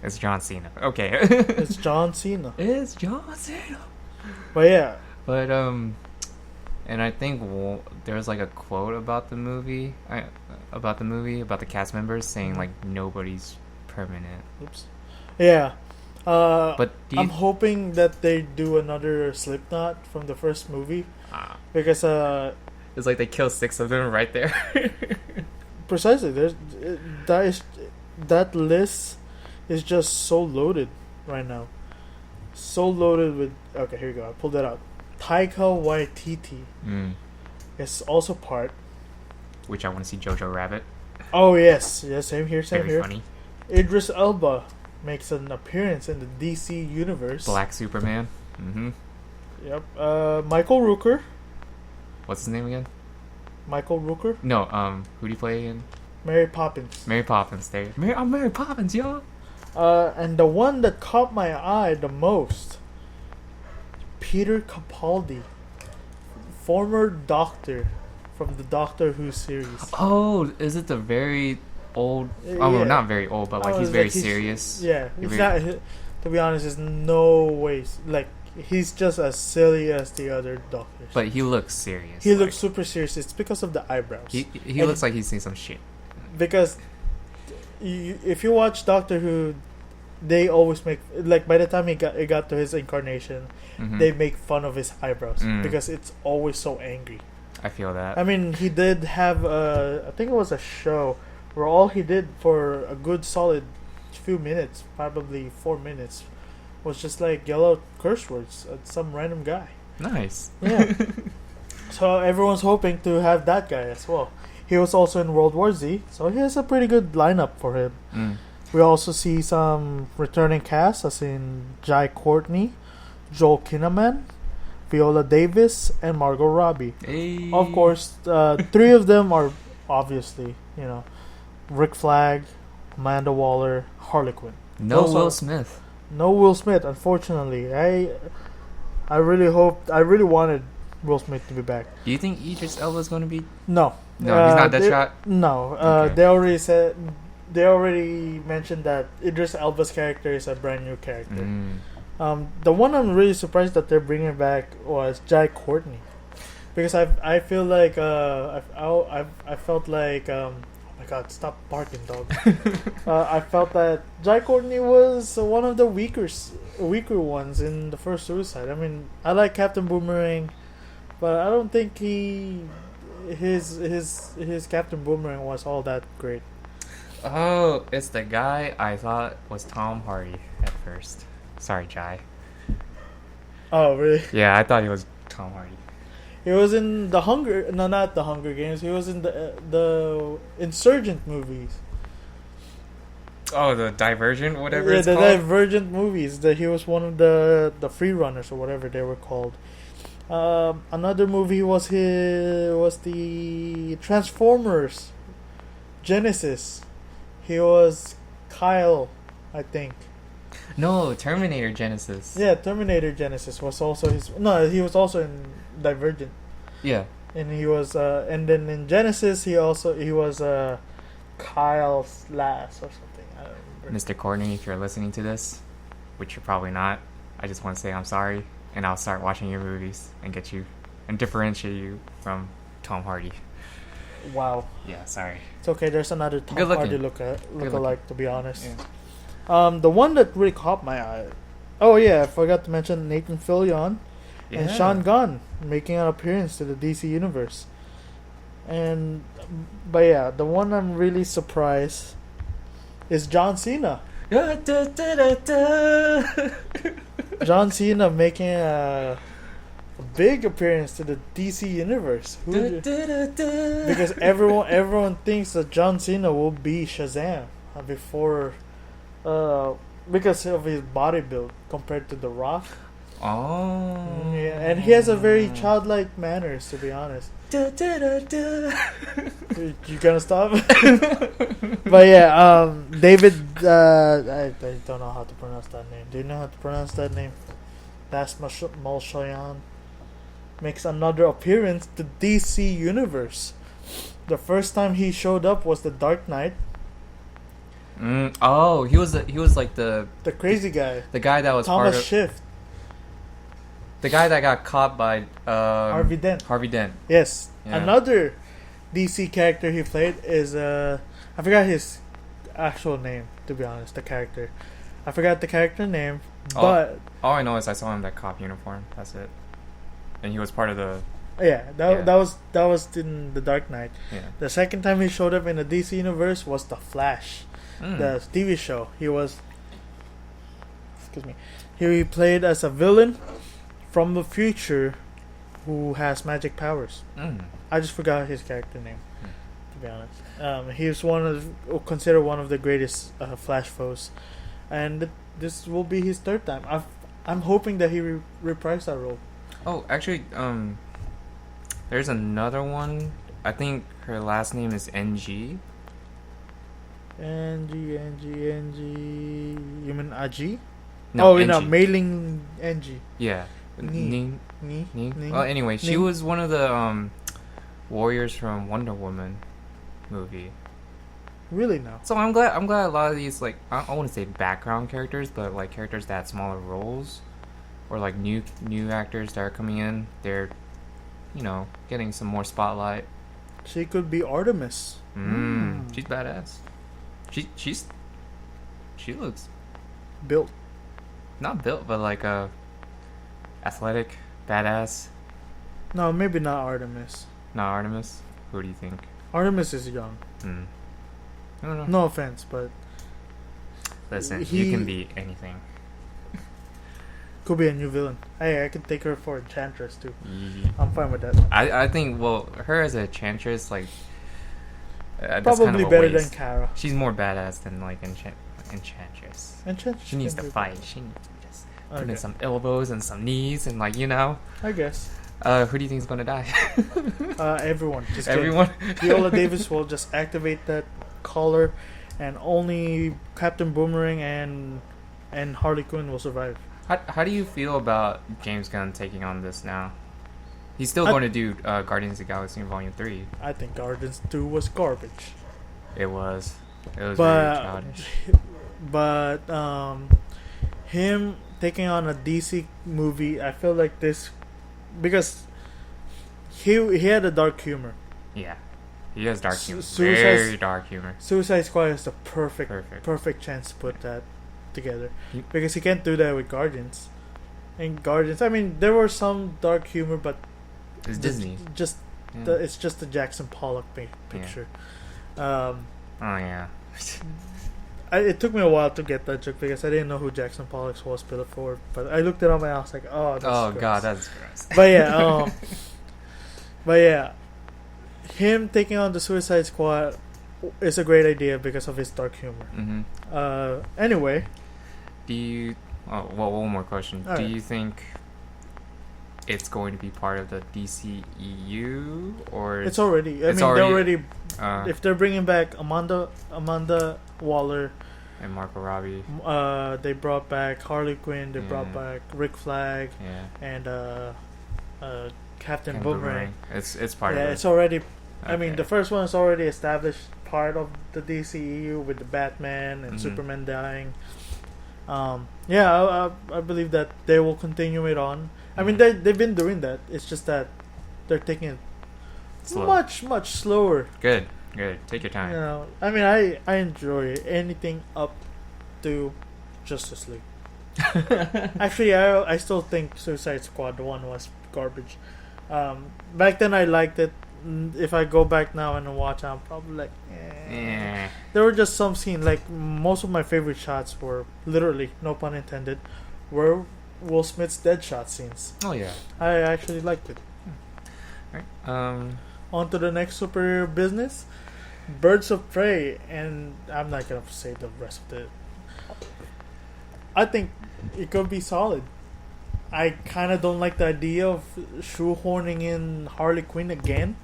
It's John Cena. Okay. It's John Cena. It's John Cena. But yeah. But and I think there's like a quote about the movie, about the cast members saying like nobody's permanent. Oops. Yeah. But I'm hoping that they do another Slipknot from the first movie, because it's like they kill 6 of them right there. Precisely. That list is just so loaded right now. So loaded with... Okay, here we go. I pulled that out. Taika Waititi is also part. Which I want to see Jojo Rabbit. Oh, yes. Yeah, same here, same Very here. Funny. Idris Elba makes an appearance in the DC universe. Black Superman. Yep. Michael Rooker. What's his name again? Michael Rooker? No, who do you play in? Mary Poppins. Mary Poppins. I'm Mary Poppins, y'all. And the one that caught my eye the most, Peter Capaldi, former Doctor from the Doctor Who series. Oh, is it the very old? Yeah. Not very old, but like he's very serious. Yeah, to be honest, there's no ways. Like, he's just as silly as the other Doctors. But he looks serious. He looks super serious. It's because of the eyebrows. He looks like he's seen some shit. Because if you watch Doctor Who, they always make, like, by the time it got to his incarnation, they make fun of his eyebrows because it's always so angry. I feel that. I mean, he did have I think it was a show where all he did for a good solid few minutes, probably 4 minutes, was just like yell out curse words at some random guy. Nice. Yeah. So everyone's hoping to have that guy as well. He was also in World War Z, so he has a pretty good lineup for him. We also see some returning cast, as in Jai Courtney, Joel Kinnaman, Viola Davis, and Margot Robbie. Hey. Of course, 3 of them are obviously, Rick Flag, Amanda Waller, Harley Quinn. No Will Smith. No Will Smith, unfortunately. I really wanted Will Smith to be back. Do you think Idris Elba is going to be? No, he's not Deadshot. No, Okay. They already mentioned that Idris Elba's character is a brand new character. The one I'm really surprised that they're bringing back was Jai Courtney, because I feel like I felt like oh my god, stop barking, dog. I felt that Jai Courtney was one of the weaker ones in the first Suicide. I mean, I like Captain Boomerang, but I don't think his Captain Boomerang was all that great. Oh, it's the guy I thought was Tom Hardy at first. Sorry, Jai. Oh, really? Yeah, I thought he was Tom Hardy. He was in not the Hunger Games. He was in the Insurgent movies. Oh, the Divergent, whatever Yeah, it's the called? Divergent movies. He was one of the free runners or whatever they were called. Another movie was the Transformers Genesis. He was Kyle, I think. No, Terminator Genesis. Yeah, Terminator Genesis was also his. No, he was also in Divergent. Yeah. And he was, and then in Genesis, he was Kyle Slash or something. I don't remember. Mr. Courtney, if you're listening to this, which you're probably not, I just want to say I'm sorry, and I'll start watching your movies and get you and differentiate you from Tom Hardy. Wow. Yeah, sorry. It's okay. There's another Tom Hardy look-alike, to be honest. Yeah. The one that really caught my eye. Oh yeah, I forgot to mention Nathan Fillion and Sean Gunn making an appearance to the DC universe. But yeah, the one I'm really surprised is John Cena. John Cena making a big appearance to the DC universe. Because everyone thinks that John Cena will be Shazam before, because of his body build compared to The Rock. Oh. Yeah, and he has a very childlike manners, to be honest. You gonna stop? But yeah, David. I don't know how to pronounce that name. Do you know how to pronounce that name? Malshayan makes another appearance to DC Universe. The first time he showed up was the Dark Knight. Oh, he was like the crazy guy. The guy that was Thomas Schiff. The guy that got caught by Harvey Dent. Harvey Dent. Yes. Yeah. Another DC character he played is I forgot his actual name, to be honest, the character. I forgot the character name, but all I know is I saw him in that cop uniform. That's it. And he was part of the that was in the Dark Knight. Yeah. The second time he showed up in the DC universe was the Flash, the TV show. He played as a villain from the future who has magic powers. I just forgot his character name, to be honest. He was considered one of the greatest Flash foes, and this will be his third time. I'm hoping that he reprised that role. Oh, actually, there's another one. I think her last name is NG. NG. You mean Aji? No, Mailing NG. Yeah. Ning. Well, anyway, she was one of the warriors from Wonder Woman movie. Really now? So I'm glad a lot of these, like, I wouldn't say background characters, but like characters that had smaller roles, or like new actors that are coming in, they're, getting some more spotlight. She could be Artemis. She's badass. She looks built. Not built, but like athletic, badass. No, maybe not Artemis. Not Artemis? Who do you think? Artemis is young. I don't know. No offense, but listen, you can be anything. Could be a new villain. Hey, I could take her for Enchantress too. Yeah. I'm fine with that. I think, well, her as a Enchantress, like, probably kind of better waste. than Kara. She's more badass than like Enchantress. She needs to fight. She needs to just put in some elbows and some knees and I guess. Who do you think is gonna die? Everyone. Just everyone. Viola Davis will just activate that collar, and only Captain Boomerang and Harley Quinn will survive. How do you feel about James Gunn taking on this now? He's still going to do Guardians of the Galaxy Volume 3. I think Guardians 2 was garbage. It was very childish. But him taking on a DC movie, I feel like this, because he had a dark humor. Yeah, he has dark humor. Very dark humor. Suicide Squad is the perfect chance to put that together, because he can't do that with Guardians. And Guardians, I mean, there were some dark humor, but it's Disney. It's just the Jackson Pollock picture. Oh yeah. It took me a while to get that joke because I didn't know who Jackson Pollock was before, but I looked it up and I was like, oh, that's gross. God, that's gross. But yeah, him taking on the Suicide Squad is a great idea because of his dark humor. Anyway, one more question. All do right. you think it's going to be part of the DCEU, or it's already? They're already. If they're bringing back Amanda Waller and Margot Robbie, they brought back Harley Quinn. They brought back Rick Flag. And Captain Boomerang. It's part of it. Yeah, it's already. Okay. I mean, the first one is already established part of the DCEU with the Batman and Superman dying. I believe that they will continue it on. I mean, they've been doing that. It's just that they're taking it much slower. Good. Take your time. I mean, I enjoy anything up to Justice League. Actually, I still think Suicide Squad 1 was garbage. Back then, I liked it. If I go back now and watch, I'm probably like, There were just some scenes, like most of my favorite shots were literally, no pun intended, were Will Smith's Deadshot scenes. Oh yeah, I actually liked it. Right. On to the next superhero business, Birds of Prey, and I'm not gonna say the rest of it. I think it could be solid. I kind of don't like the idea of shoehorning in Harley Quinn again.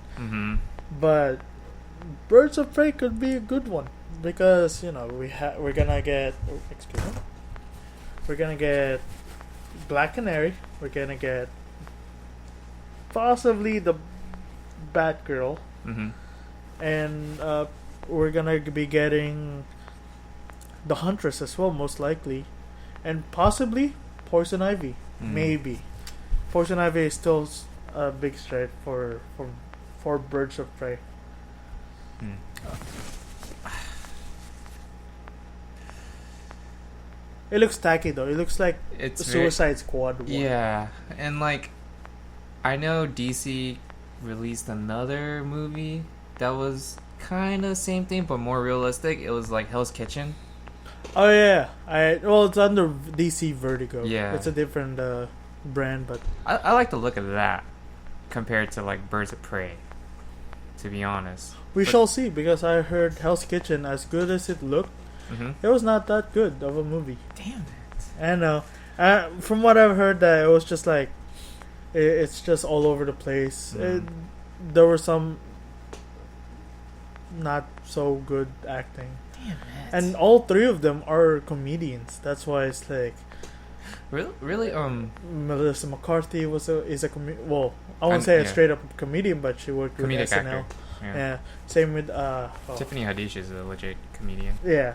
But Birds of Prey could be a good one because we're gonna get Black Canary. We're gonna get possibly the Batgirl, and we're gonna be getting the Huntress as well, most likely, and possibly Poison Ivy. Maybe Poison Ivy is still a big threat for Birds of Prey. It looks tacky though. It looks like it's Suicide Squad 1. Yeah, and like I know DC released another movie that was kind of same thing but more realistic. It was like Hell's Kitchen. Oh yeah, it's under DC Vertigo. Yeah, it's a different brand, but I like the look of that compared to like Birds of Prey. To be honest, we shall see, because I heard Hell's Kitchen, as good as it looked, it was not that good of a movie. Damn it! I know. From what I've heard, that it was just like it's just all over the place. There were some not so good acting. Damn it! And all three of them are comedians. That's why it's like really. Melissa McCarthy is a well, I won't say a straight up comedian, but she worked with SNL. Yeah. Same with Tiffany Haddish is a legit comedian. Yeah.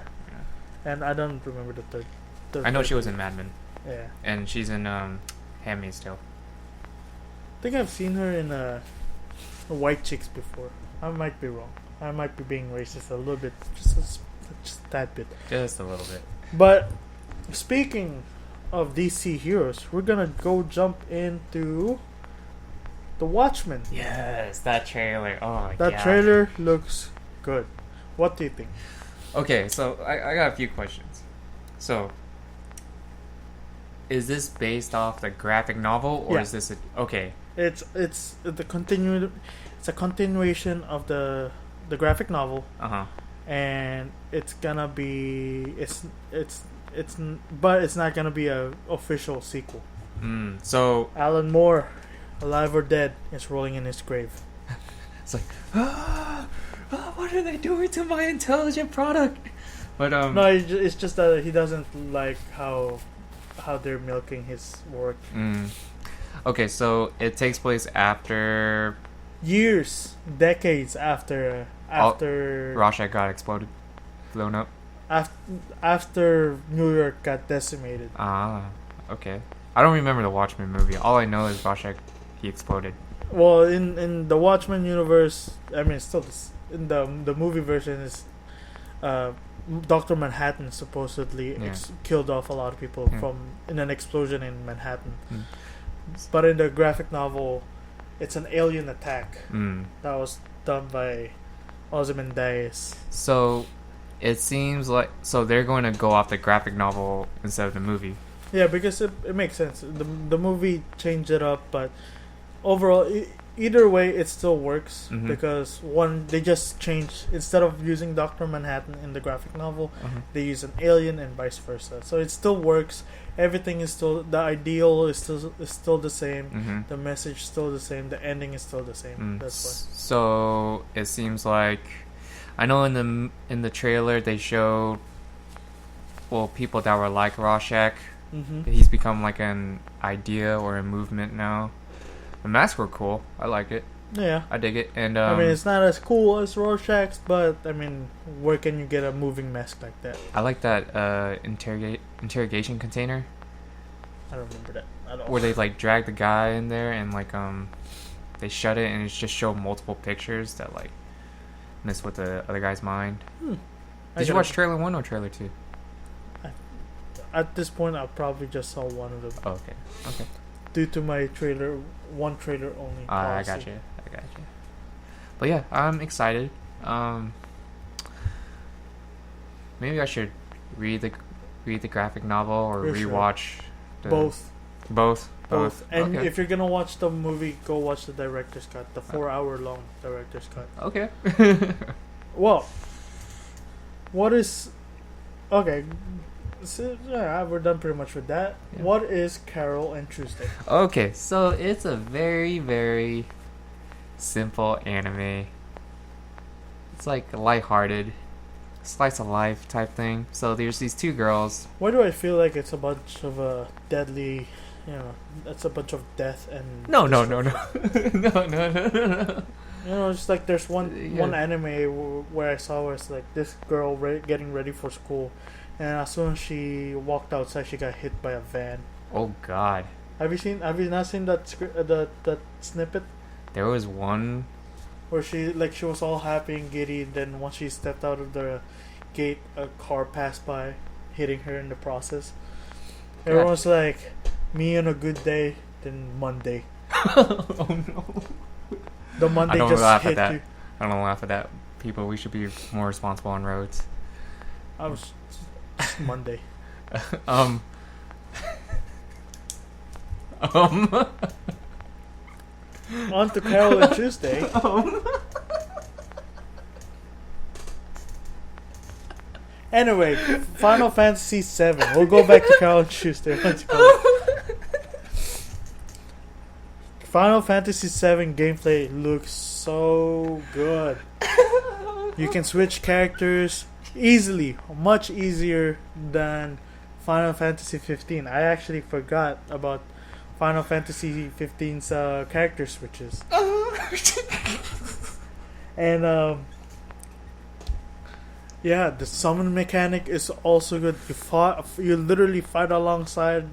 And I don't remember the third. I know she was in Mad Men. Yeah. And she's in Handmaid's Tale. I think I've seen her in White Chicks before. I might be wrong. I might be being racist a little bit, just that bit. Just a little bit. But speaking of DC heroes, we're gonna go jump into The Watchmen. Yes, that trailer. Oh my god. That trailer looks good. What do you think? Okay, so I got a few questions. So, is this based off the graphic novel, or is this okay? It's a continuation of the graphic novel. And it's gonna be but it's not gonna be a official sequel. So Alan Moore, alive or dead, is rolling in his grave. It's like, what are they doing to my intelligent product? But no, it's just that he doesn't like how they're milking his work. Okay, so it takes place after decades after Rorschach got exploded, blown up. After New York got decimated. Okay. I don't remember the Watchmen movie. All I know is Rorschach, he exploded. Well, in the Watchmen universe, I mean, still in the movie version is Dr. Manhattan supposedly killed off a lot of people in an explosion in Manhattan. But in the graphic novel, it's an alien attack that was done by Ozymandias. So it seems like they're going to go off the graphic novel instead of the movie. Yeah, because it makes sense. The movie changed it up, but overall, either way, it still works because they just changed, instead of using Dr. Manhattan in the graphic novel, they use an alien and vice versa. So it still works. Everything is still, the ideal is still the same. The message is still the same. The ending is still the same. That's why. So it seems like, I know in the trailer they showed people that were like Rorschach. He's become like an idea or a movement now. The masks were cool. I like it. Yeah, I dig it. And I mean, it's not as cool as Rorschach's, but I mean, where can you get a moving mask like that? I like that interrogation container. I don't remember that at all. Where they like drag the guy in there and like they shut it and it's just show multiple pictures that like mess with the other guy's mind. Did you watch trailer 1 or trailer 2? At this point, I probably just saw one of them. Oh, okay. Due to my one trailer only. I got you. But yeah, I'm excited. Maybe I should read the graphic novel or rewatch both. Both. And if you're gonna watch the movie, go watch the director's cut, the 4-hour long director's cut. Okay. Well, what is okay? So, yeah, we're done pretty much with that. Yeah. What is Carol and Tuesday? Okay, so it's a very, very simple anime. It's like a lighthearted, slice of life type thing. So there's these two girls. Why do I feel like it's a bunch of deadly you know, that's a bunch of death and no. You know, it's like there's one anime where I saw where it's like this girl getting ready for school, and as soon as she walked outside, she got hit by a van. Oh God! Have you not seen that that snippet? There was one where she was all happy and giddy, and then once she stepped out of the gate, a car passed by, hitting her in the process. Everyone's like, "Me on a good day, then Monday." Oh no! The Monday just hit you. I don't laugh at that. People, we should be more responsible on roads. I was Monday. On to Carol and Tuesday. Anyway, Final Fantasy VII. We'll go back to Carol and Tuesday. Final Fantasy VII gameplay looks so good. You can switch characters easily, much easier than Final Fantasy 15. I actually forgot about Final Fantasy 15's character switches. And yeah, the summon mechanic is also good. You literally fight alongside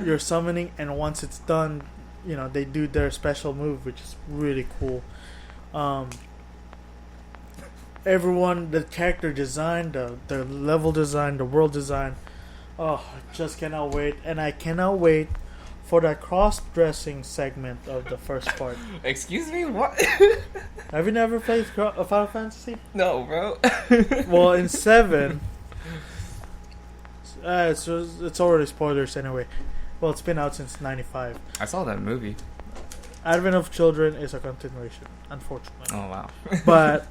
your summoning, and once it's done, you know, they do their special move, which is really cool. Everyone, the character design, the level design, the world design, I just cannot wait. And I cannot wait for that cross-dressing segment of the first part. Excuse me, what? Have you never played Final Fantasy? No, bro. Well, in 7, it's already spoilers anyway. Well, it's been out since 95. I saw that movie. Advent of Children is a continuation, unfortunately. Oh, wow. But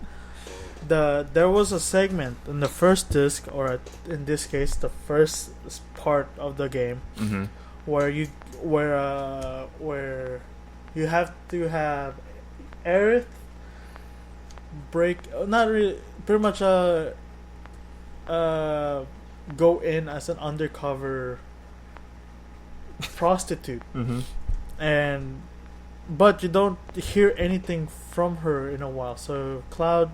there was a segment in the first disc, or in this case, the first part of the game, mm-hmm. where you have to have Aerith pretty much go in as an undercover prostitute, mm-hmm. But you don't hear anything from her in a while. So Cloud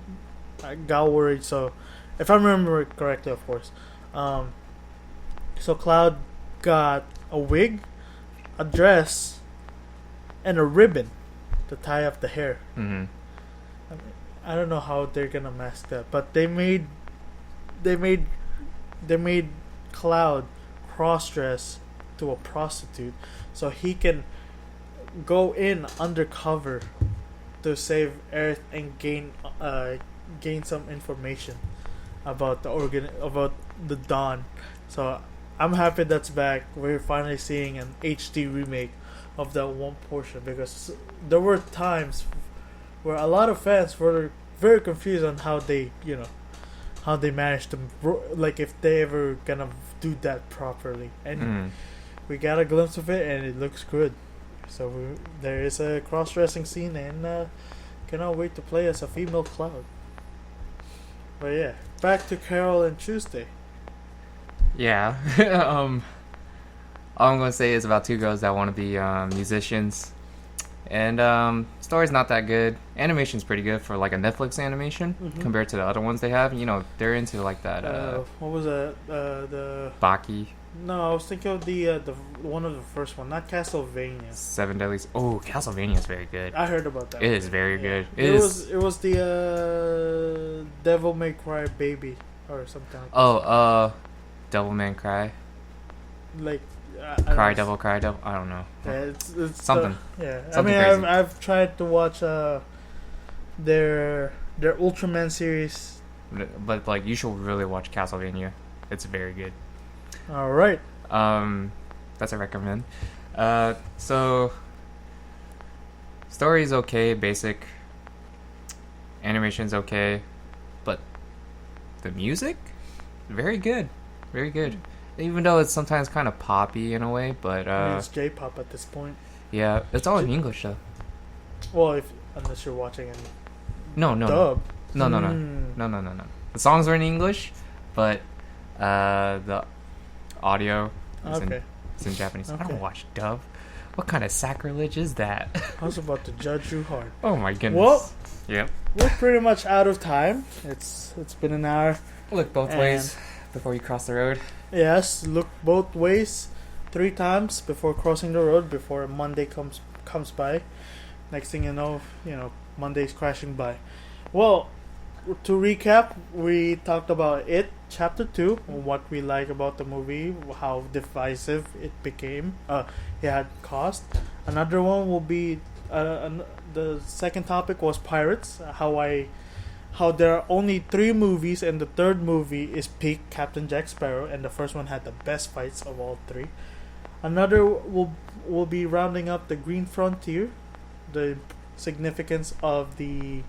got worried. So if I remember it correctly, of course, so Cloud got a wig, a dress, and a ribbon to tie up the hair. Mm-hmm. I don't know how they're gonna mask that, but they made Cloud cross-dress to a prostitute, so he can go in undercover to save Earth and gain some information about about the Dawn. So I'm happy that's back. We're finally seeing an HD remake of that one portion, because there were times where a lot of fans were very confused on how they managed to, like, if they ever gonna do that properly. And we got a glimpse of it, and it looks good. So there is a cross-dressing scene, and cannot wait to play as a female Cloud. But yeah, back to Carol and Tuesday. Yeah. All I'm going to say is about two girls that want to be musicians. And story's not that good. Animation's pretty good for like a Netflix animation compared to the other ones they have. You know, they're into like that. What was that? The Baki. No, I was thinking of the one of the first one, not Castlevania. Seven Deadlies. Oh, Castlevania is very good. I heard about that. It is very good. It was the Devil May Cry Baby or something. Like that. Devil May Cry. Like Cry Devil. I don't know. Yeah, it's something. Something crazy. I've tried to watch their Ultraman series, but like you should really watch Castlevania. It's very good. All right. That's a recommend. So story's okay, basic. Animation's okay, but the music, very good, very good. Even though it's sometimes kind of poppy in a way, but it's J-pop at this point. Yeah, it's all in English though. Well, unless you're watching in dub. No. The songs are in English, but the audio is It's in Japanese. Okay. I don't watch dub. What kind of sacrilege is that? I was about to judge you hard. Oh my goodness. Well, yep. We're pretty much out of time. It's been an hour. Look both ways before you cross the road. Yes, look both ways 3 times before crossing the road, before Monday comes by. Next thing you know, Monday's crashing by. Well, to recap, we talked about It Chapter 2, what we like about the movie, how divisive it became. It had cost. Another one will be the second topic was Pirates. How there are only 3 movies, and the third movie is peak Captain Jack Sparrow, and the first one had the best fights of all 3. Another will be rounding up the Green Frontier, the significance of the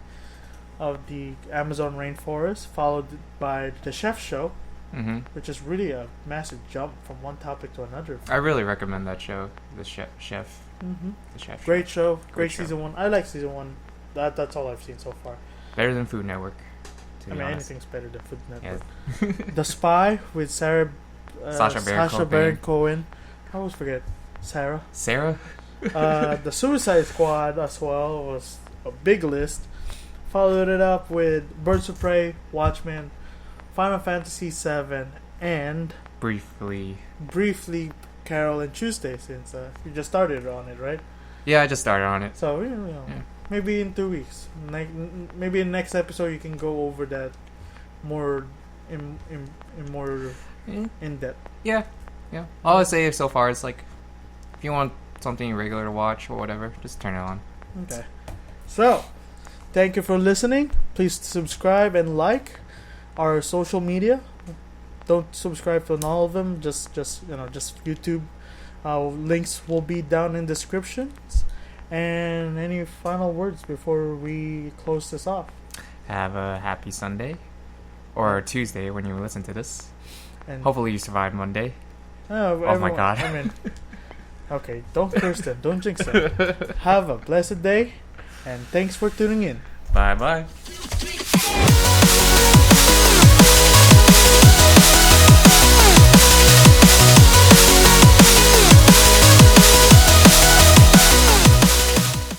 Amazon rainforest, followed by the Chef Show, which is really a massive jump from one topic to another. I really recommend that show, The Chef. The Chef Great show, great show. season 1. I like season 1. That's all I've seen so far. Better than Food Network. Anything's better than Food Network. Yeah. The Spy with Sacha Baron Cohen. I always forget Sarah. The Suicide Squad as well was a big list. Followed it up with Birds of Prey, Watchmen, Final Fantasy VII, and briefly Carol and Tuesday, since you just started on it, right? Yeah, I just started on it. So maybe in 2 weeks, maybe in the next episode you can go over that more in depth. Yeah. All I say so far is like, if you want something regular to watch or whatever, just turn it on. Okay. So, thank you for listening. Please subscribe and like our social media. Don't subscribe to all of them. Just YouTube. Links will be down in descriptions. And any final words before we close this off? Have a happy Sunday or Tuesday when you listen to this. And hopefully you survive Monday. Oh my God. Okay, don't curse them. Don't jinx them. Have a blessed day, and thanks for tuning in. Bye-bye.